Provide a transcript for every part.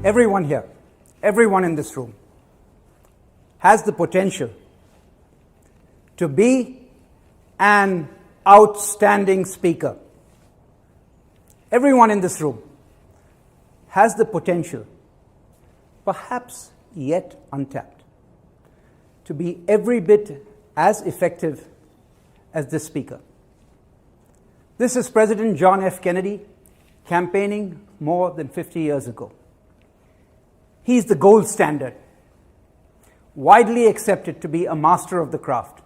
everyone here, everyone in this room, has the potential to be an outstanding speaker. Everyone in this room has the potential, perhaps yet untapped, to be every bit as effective as this speaker. This is President John F. Kennedy campaigning more than 50 years ago. He's the gold standard, widely accepted to be a master of the craft.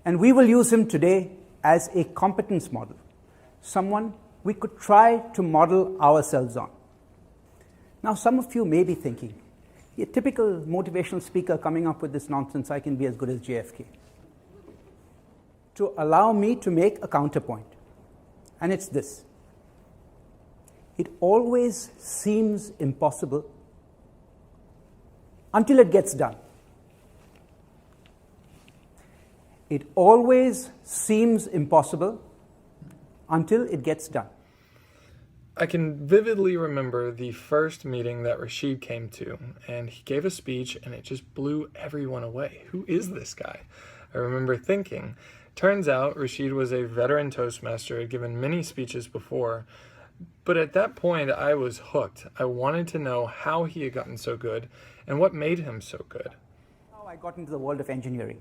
And we will use him today as a competence model, someone we could try to model ourselves on. Now, some of you may be thinking, a typical motivational speaker coming up with this nonsense, I can be as good as JFK. To allow me to make a counterpoint, and it's this. It always seems impossible until it gets done. It always seems impossible until it gets done. I can vividly remember the first meeting that Rashid came to, and he gave a speech and it just blew everyone away. Who is this guy? I remember thinking, turns out Rashid was a veteran Toastmaster, had given many speeches before, but at that point I was hooked. I wanted to know how he had gotten so good and what made him so good. How I got into the world of engineering.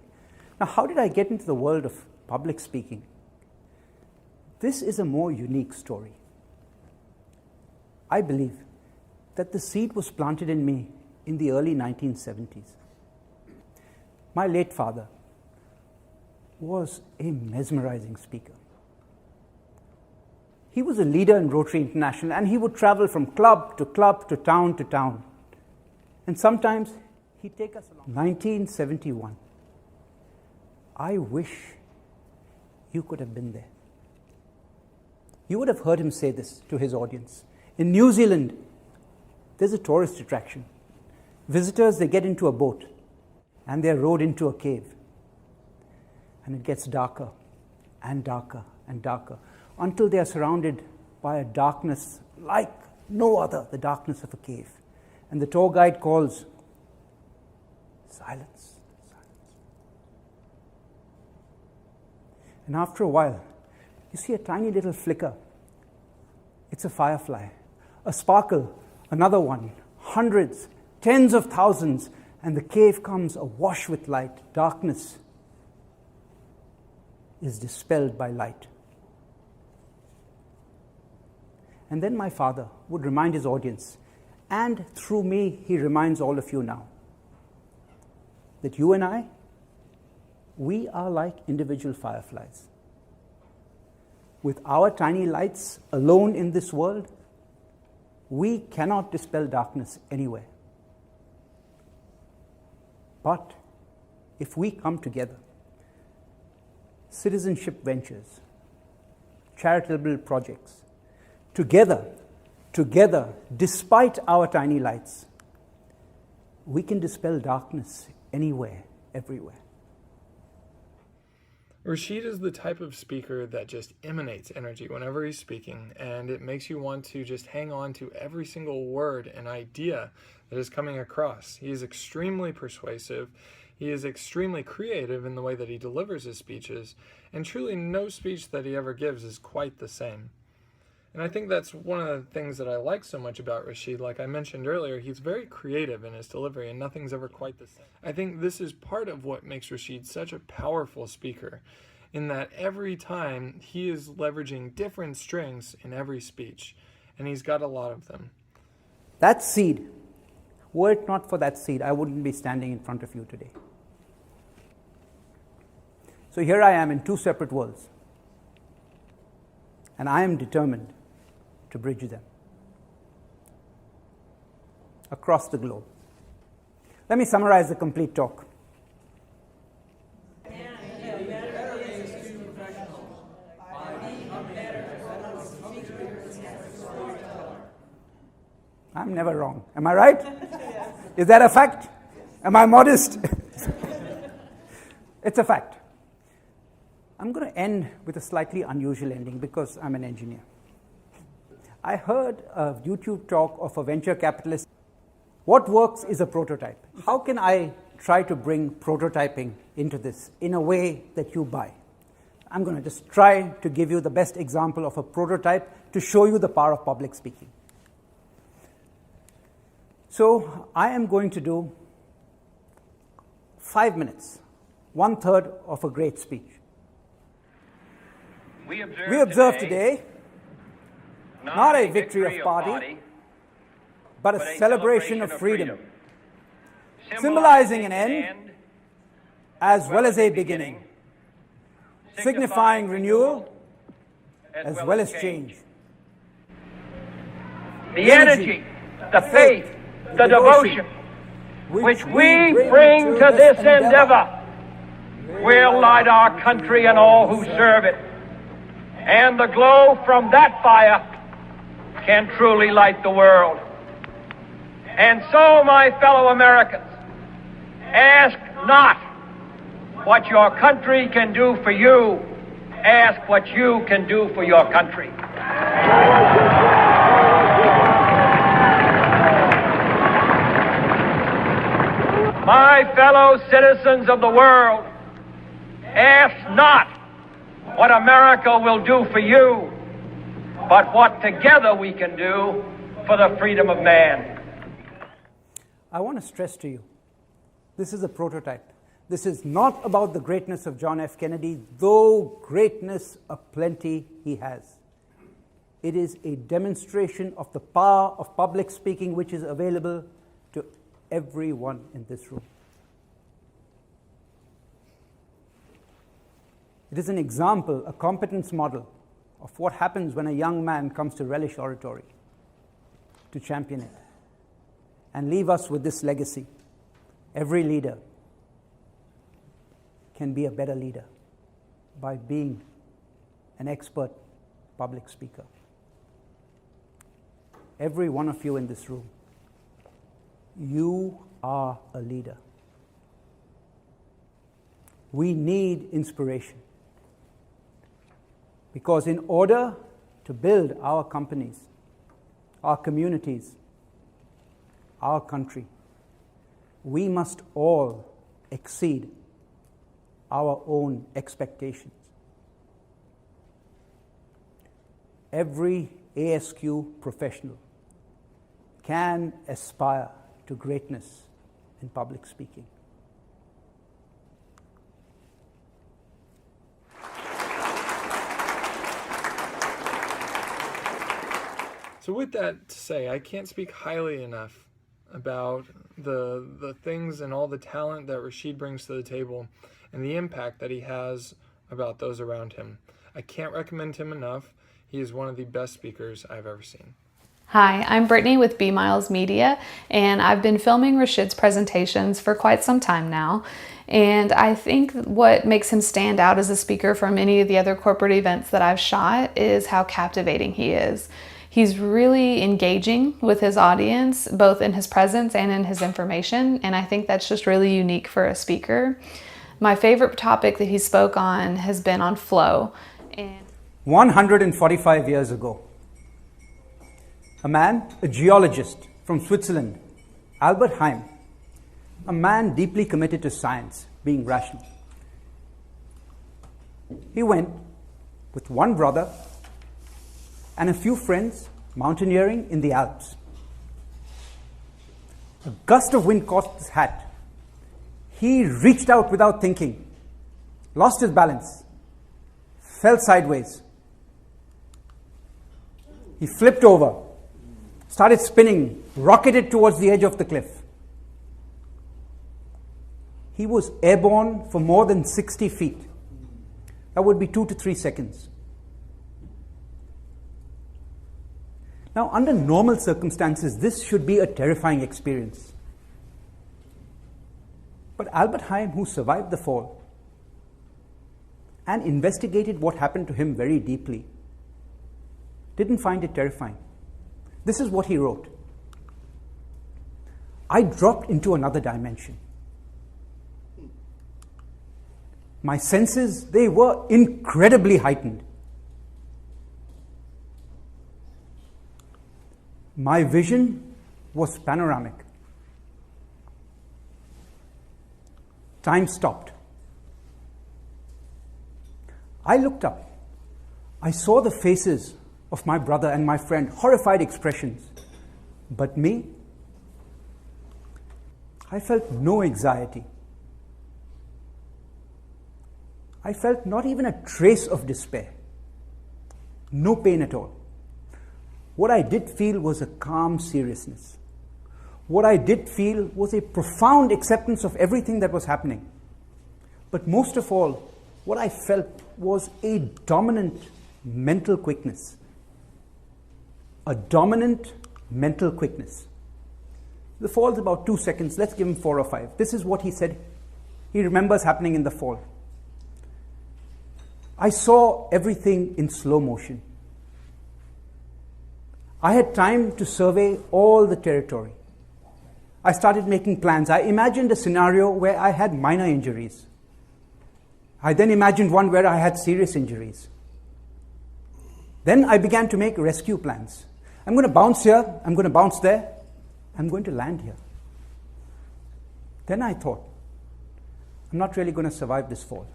Now, how did I get into the world of public speaking? This is a more unique story. I believe that the seed was planted in me in the early 1970s. My late father was a mesmerizing speaker. He was a leader in Rotary International, and he would travel from club to club to town to town. And sometimes he'd take us along. 1971. I wish you could have been there. You would have heard him say this to his audience. In New Zealand, there's a tourist attraction. Visitors, they get into a boat and they're rowed into a cave. And it gets darker and darker and darker until they are surrounded by a darkness like no other, the darkness of a cave. And the tour guide calls, silence. And after a while, you see a tiny little flicker. It's a firefly. A sparkle, another one. Hundreds, tens of thousands. And the cave comes awash with light. Darkness is dispelled by light. And then my father would remind his audience, and through me, he reminds all of you now, that you and I, we are like individual fireflies. With our tiny lights alone in this world, we cannot dispel darkness anywhere. But if we come together, citizenship ventures, charitable projects, together, despite our tiny lights, we can dispel darkness anywhere, everywhere. Rashid is the type of speaker that just emanates energy whenever he's speaking, and it makes you want to just hang on to every single word and idea that is coming across. He is extremely persuasive. He is extremely creative in the way that he delivers his speeches, and truly no speech that he ever gives is quite the same. And I think that's one of the things that I like so much about Rashid. Like I mentioned earlier, he's very creative in his delivery, and nothing's ever quite the same. I think this is part of what makes Rashid such a powerful speaker, in that every time he is leveraging different strings in every speech, and he's got a lot of them. That seed, were it not for that seed, I wouldn't be standing in front of you today. So here I am in two separate worlds, and I am determined to bridge them across the globe. Let me summarize the complete talk. I'm never wrong. Am I right? Is that a fact? Am I modest? It's a fact. I'm going to end with a slightly unusual ending because I'm an engineer. I heard a YouTube talk of a venture capitalist What works is a prototype. How can I try to bring prototyping into this in a way that you buy? I'm going to just try to give you the best example of a prototype to show you the power of public speaking. So I am going to do 5 minutes, 1/3 of a great speech. We observe today not a victory of party, but a celebration of freedom, symbolizing an end as well as a beginning, signifying renewal as well as change. The energy, the faith, the devotion which we bring to this endeavor will light our country and all who serve it. And the glow from that fire can truly light the world. And so, my fellow Americans, ask not what your country can do for you. Ask what you can do for your country. My fellow citizens of the world, ask not what America will do for you, but what together we can do for the freedom of man. I want to stress to you, this is a prototype. This is not about the greatness of John F. Kennedy, though greatness aplenty he has. It is a demonstration of the power of public speaking which is available to everyone in this room. It is an example, a competence model of what happens when a young man comes to relish oratory, to champion it, and leave us with this legacy. Every leader can be a better leader by being an expert public speaker. Every one of you in this room, you are a leader. We need inspiration. Because in order to build our companies, our communities, our country, we must all exceed our own expectations. Every ASQ professional can aspire to greatness in public speaking. So with that to say, I can't speak highly enough about the things and all the talent that Rashid brings to the table and the impact that he has about those around him. I can't recommend him enough. He is one of the best speakers I've ever seen. Hi, I'm Brittany with B Miles Media, and I've been filming Rashid's presentations for quite some time now. And I think what makes him stand out as a speaker from any of the other corporate events that I've shot is how captivating he is. He's really engaging with his audience, both in his presence and in his information, and I think that's just really unique for a speaker. My favorite topic that he spoke on has been on flow. 145 years ago, a man, a geologist from Switzerland, Albert Heim, a man deeply committed to science, being rational. He went with one brother and a few friends mountaineering in the Alps. A gust of wind caught his hat. He reached out without thinking, lost his balance, fell sideways. He flipped over, started spinning, rocketed towards the edge of the cliff. He was airborne for more than 60 feet. That would be 2 to 3 seconds. Now, under normal circumstances, this should be a terrifying experience. But Albert Heim, who survived the fall and investigated what happened to him very deeply, didn't find it terrifying. This is what he wrote. I dropped into another dimension. My senses, they were incredibly heightened. My vision was panoramic. Time stopped. I looked up. I saw the faces of my brother and my friend, horrified expressions. But me, I felt no anxiety. I felt not even a trace of despair. No pain at all. What I did feel was a calm seriousness. What I did feel was a profound acceptance of everything that was happening. But most of all, what I felt was a dominant mental quickness. A dominant mental quickness. The fall's about 2 seconds. Let's give him 4 or 5. This is what he said he remembers happening in the fall. I saw everything in slow motion. I had time to survey all the territory. I started making plans. I imagined a scenario where I had minor injuries. I then imagined one where I had serious injuries. Then I began to make rescue plans. I'm going to bounce here, I'm going to bounce there, I'm going to land here. Then I thought, I'm not really going to survive this fall.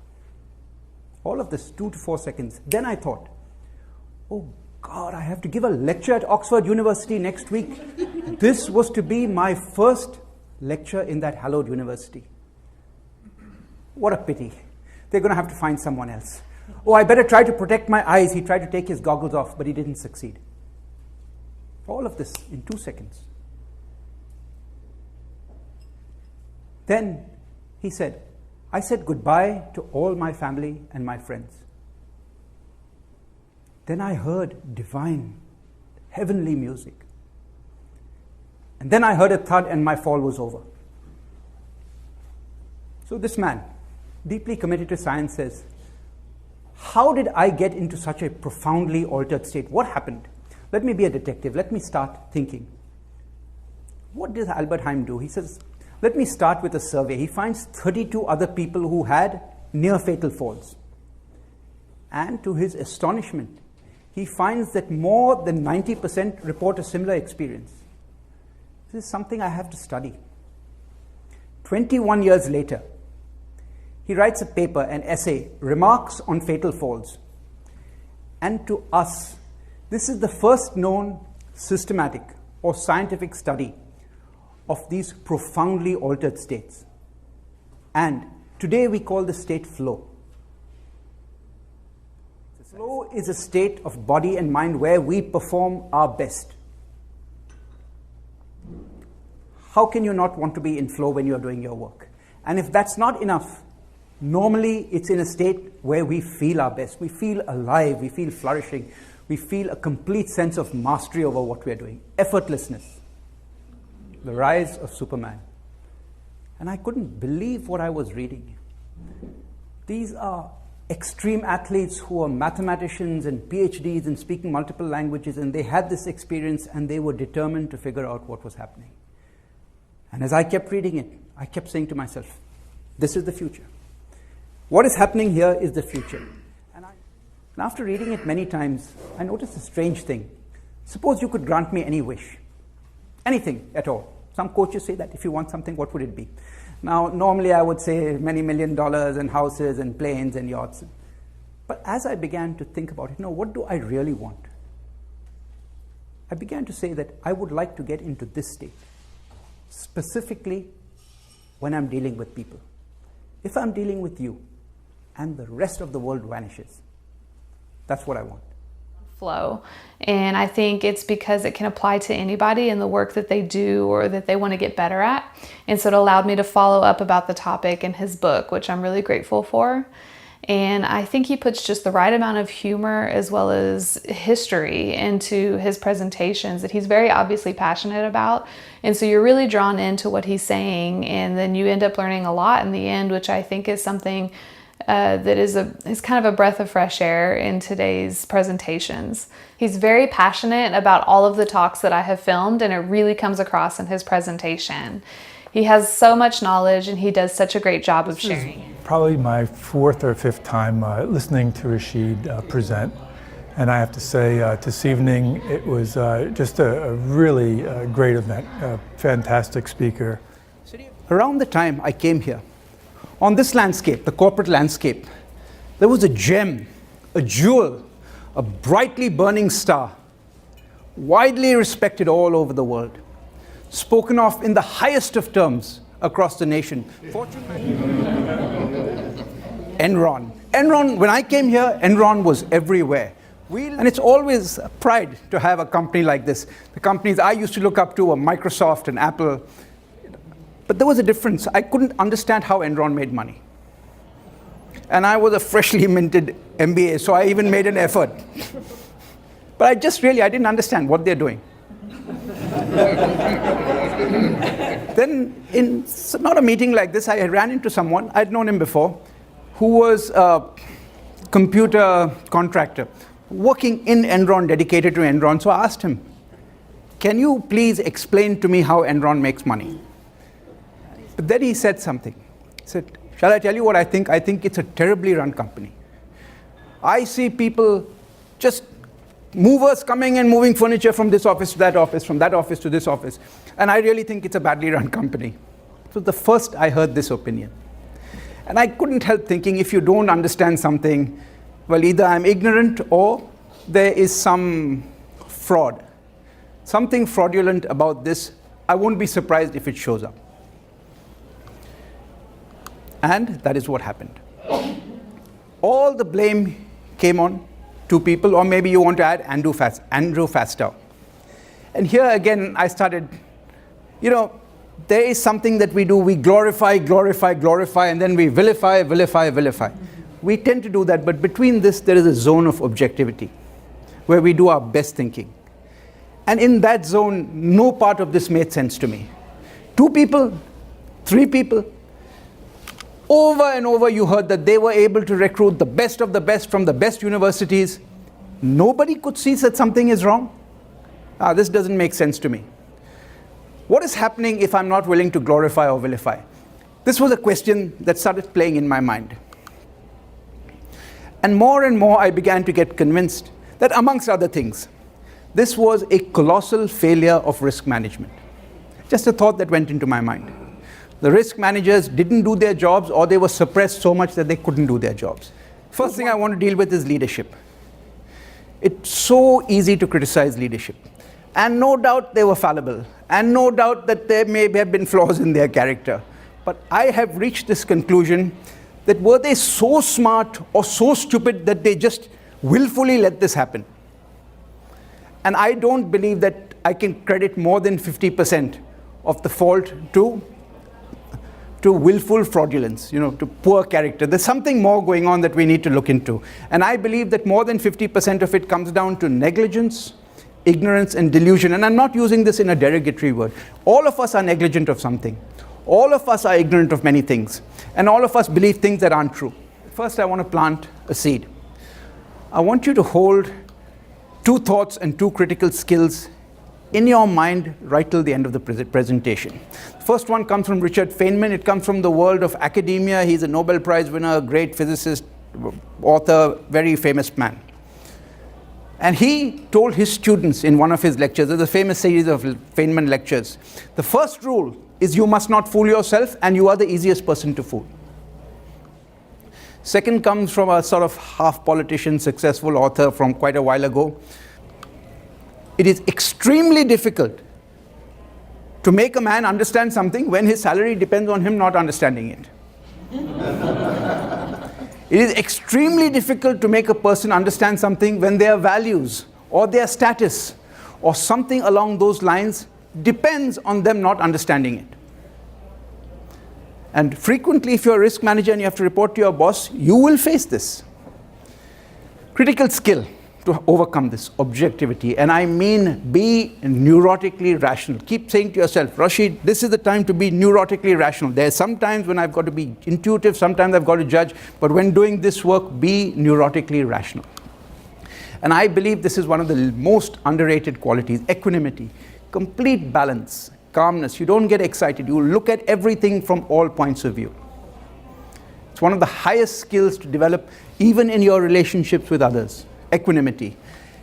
All of this, 2 to 4 seconds. Then I thought, oh God, I have to give a lecture at Oxford University next week. This was to be my first lecture in that hallowed university. What a pity. They're going to have to find someone else. Oh, I better try to protect my eyes. He tried to take his goggles off, but he didn't succeed. All of this in 2 seconds. Then he said, I said goodbye to all my family and my friends. Then I heard divine, heavenly music. And then I heard a thud and my fall was over. So this man, deeply committed to science, says, how did I get into such a profoundly altered state? What happened? Let me be a detective. Let me start thinking. What does Albert Heim do? He says, let me start with a survey. He finds 32 other people who had near fatal falls. And to his astonishment, he finds that more than 90% report a similar experience. This is something I have to study. 21 years later, he writes a paper, an essay, Remarks on Fatal Falls. And to us, this is the first known systematic or scientific study of these profoundly altered states. And today we call the state flow. Flow is a state of body and mind where we perform our best. How can you not want to be in flow when you're doing your work? And if that's not enough, normally it's in a state where we feel our best. We feel alive, we feel flourishing, we feel a complete sense of mastery over what we're doing. Effortlessness. The rise of Superman. And I couldn't believe what I was reading. These are extreme athletes who are mathematicians and PhDs in speaking multiple languages, and they had this experience and they were determined to figure out what was happening. And as I kept reading it, I kept saying to myself, this is the future. What is happening here is the future. And after reading it many times, I noticed a strange thing. Suppose you could grant me any wish. Anything at all. Some coaches say that if you want something, what would it be? Now, normally I would say many $1 million and houses and planes and yachts. But as I began to think about it, what do I really want? I began to say that I would like to get into this state, specifically when I'm dealing with people. If I'm dealing with you and the rest of the world vanishes, that's what I want. Flow. And I think it's because it can apply to anybody in the work that they do or that they want to get better at. And so it allowed me to follow up about the topic in his book, which I'm really grateful for. And I think he puts just the right amount of humor as well as history into his presentations that he's very obviously passionate about. And so you're really drawn into what he's saying, and then you end up learning a lot in the end, which I think is something that is kind of a breath of fresh air in today's presentations. He's very passionate about all of the talks that I have filmed, and it really comes across in his presentation. He has so much knowledge, and he does such a great job of sharing. Probably my 4th or 5th time listening to Rashid present. And I have to say, this evening, it was just a really great event, a fantastic speaker. Around the time I came here, on this landscape, the corporate landscape, there was a gem, a jewel, a brightly burning star, widely respected all over the world, spoken of in the highest of terms across the nation. Enron. Enron, when I came here, Enron was everywhere. And it's always a pride to have a company like this. The companies I used to look up to were Microsoft and Apple. But there was a difference. I couldn't understand how Enron made money. And I was a freshly minted MBA, so I even made an effort. But I didn't understand what they're doing. Then, in not a meeting like this, I ran into someone, I'd known him before, who was a computer contractor, working in Enron, dedicated to Enron. So I asked him, can you please explain to me how Enron makes money? But then he said something. He said, shall I tell you what I think? I think it's a terribly run company. I see people, just movers coming and moving furniture from this office to that office, from that office to this office. And I really think it's a badly run company. So the first I heard this opinion. And I couldn't help thinking, if you don't understand something, well, either I'm ignorant or there is some fraud. Something fraudulent about this. I won't be surprised if it shows up. And that is what happened. All the blame came on two people, or maybe you want to add Andrew Fastow. And here again, I started, there is something that we do. We glorify, glorify, glorify, and then we vilify, vilify, vilify. We tend to do that, but between this, there is a zone of objectivity where we do our best thinking. And in that zone, no part of this made sense to me. 2 people, 3 people, over and over you heard that they were able to recruit the best of the best from the best universities. Nobody could see that something is wrong. This doesn't make sense to me. What is happening if I'm not willing to glorify or vilify? This was a question that started playing in my mind. And more I began to get convinced that, amongst other things, this was a colossal failure of risk management. Just a thought that went into my mind. The risk managers didn't do their jobs, or they were suppressed so much that they couldn't do their jobs. First thing I want to deal with is leadership. It's so easy to criticize leadership. And no doubt they were fallible. And no doubt that there may have been flaws in their character. But I have reached this conclusion that were they so smart or so stupid that they just willfully let this happen? And I don't believe that I can credit more than 50% of the fault to willful fraudulence, to poor character. There's something more going on that we need to look into. And I believe that more than 50% of it comes down to negligence, ignorance, and delusion. And I'm not using this in a derogatory word. All of us are negligent of something. All of us are ignorant of many things. And all of us believe things that aren't true. First, I want to plant a seed. I want you to hold 2 thoughts and 2 critical skills in your mind right till the end of the presentation. The first one comes from Richard Feynman. It comes from the world of academia. He's a Nobel Prize winner, a great physicist, author, very famous man. And he told his students in one of his lectures, there's a famous series of Feynman lectures, the first rule is you must not fool yourself, and you are the easiest person to fool. Second comes from a sort of half politician, successful author from quite a while ago. It is extremely difficult to make a man understand something when his salary depends on him not understanding it. It is extremely difficult to make a person understand something when their values or their status or something along those lines depends on them not understanding it. And frequently, if you're a risk manager and you have to report to your boss, you will face this. Critical skill to overcome this objectivity, and I mean be neurotically rational. Keep saying to yourself, Rashid, this is the time to be neurotically rational. There's sometimes when I've got to be intuitive, sometimes I've got to judge, but when doing this work, be neurotically rational. And I believe this is one of the most underrated qualities, equanimity, complete balance, calmness. You don't get excited. You look at everything from all points of view. It's one of the highest skills to develop even in your relationships with others. Equanimity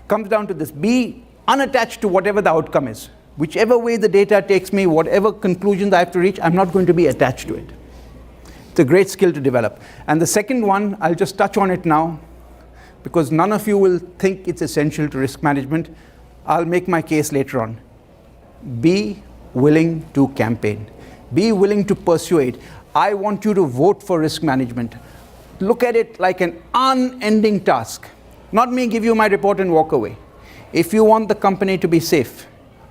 comes down to this: be unattached to whatever the outcome is. Whichever way the data takes me, whatever conclusions I have to reach, I'm not going to be attached to it. It's a great skill to develop. And the second one, I'll just touch on it now, because none of you will think it's essential to risk management. I'll make my case later on. Be willing to campaign. Be willing to persuade. I want you to vote for risk management. Look at it like an unending task. Not me give you my report and walk away. If you want the company to be safe,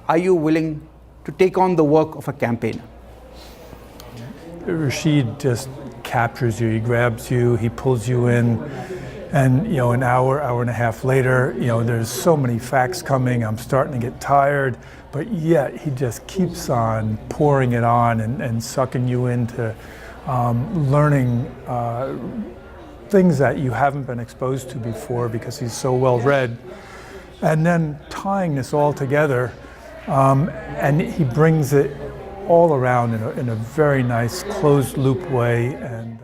are you willing to take on the work of a campaigner? Rashid just captures you. He grabs you, he pulls you in, and an hour and a half later, there's so many facts coming. I'm starting to get tired, but yet he just keeps on pouring it on and sucking you into learning things that you haven't been exposed to before because he's so well read, and then tying this all together, and he brings it all around in a very nice closed loop way. And